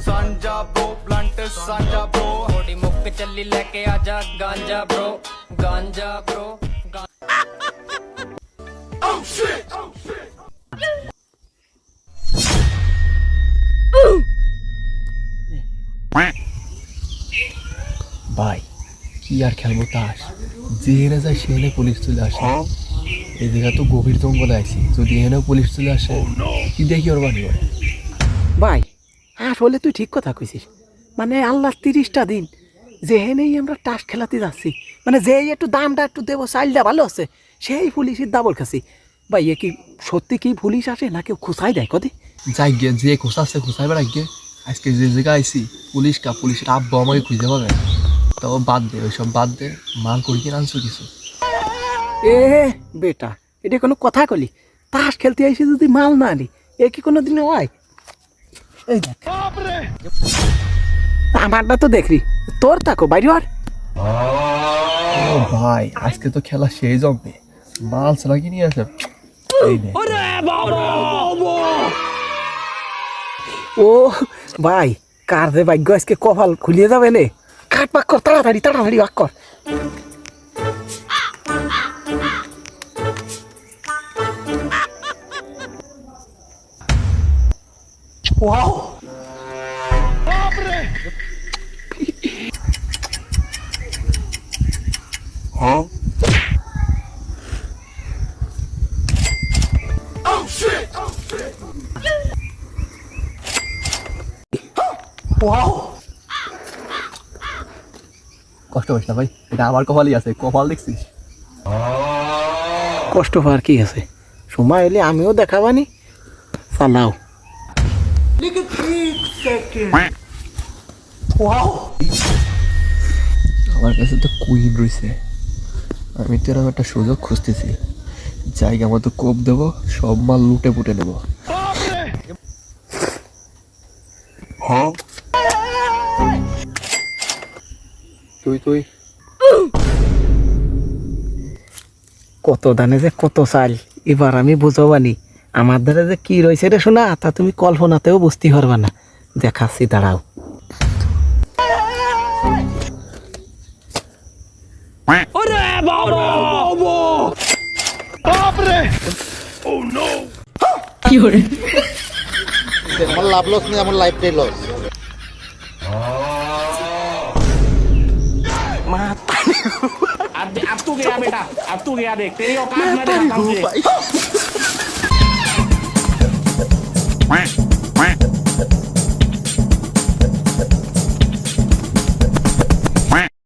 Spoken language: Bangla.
सांझा ब्रो ब्लंट सांझा ब्रो थोड़ी मुक्क चली लेके आजा गांजा ब्रो Oh shit! ভাই কি আর খেলবো তাস যেখানে যায় সেখানে পুলিশ চলে আসে এই জায়গা তো গভীর জঙ্গলে আইছি যদি এখানেও পুলিশ চলে আসে কি দেখি ওর বাড়ি করে ভাই আসলে তুই ঠিক কথা কইছিস মানে আল্লাহ 30টা দিন যেহেনেই আমরা টাস খেলাতে যাচ্ছি মানে যে একটু দামটা একটু দেবো চাইলটা ভালো আছে সেই পুলিশের দাবল খাসি ভাই এ কি সত্যি কি পুলিশ আসে না কেউ খুঁচাই দেয় কদি যাই গিয়ে যে খোঁচাচ্ছে খোঁচাই বেড়া গিয়ে আজকে যে জায়গায় আইছি পুলিশের আব্বা আমাকে খুঁজে পাবে তাও বাদ দে ওইসব বাদ দে মাল করি কিনে আনছো কিছু এ বেটা এটা কোনো কথা কলি তাস খেলতে আইসি যদি মাল না আনি এ কি কোনো দিনে হয় এই দেখ আমারটা তো দেখলি তোর থাকো বাইরে আর ও ভাই আজকে তো খেলা সেই জমবে মাল ছাড়া কি নিয়ে আসে এই নে ও ভাই কার যে ভাগ্য আজকে কপাল খুলিয়ে যাবে নে কাট পাক কর তাড়াতাড়ি তাড়াতাড়ি বাক কর ওয়াও হ্যাঁ ওয়াও কষ্ট হইস না ভাই এটা আমার কপালই আছে কপাল দেখছিস কষ্ট হওয়ার কি আছে সময় এলে আমিও দেখাবানি চালাও ওয়াও আমার কাছে তো কুইন রয়েছে আমি তো এরকম একটা সুযোগ খুঁজতেছি জায়গা মতো কোপ দেবো সব মাল লুটে পুটে নেবো হ্যাঁ তুই কত দানে যে কত চাল এবার আমি বুঝবানি আমার দ্বারা যে কি রয়েছে রে শোনা তা তুমি কল্পনাতেও বুঝতে পারবা না দেখাচ্ছি দাঁড়াও আমার লাভ লস নেই আমার লাইফটাই লস अब तू गया बेटा अब तू गया देख तेरी औकात मैं दिखाता हूँ तुझे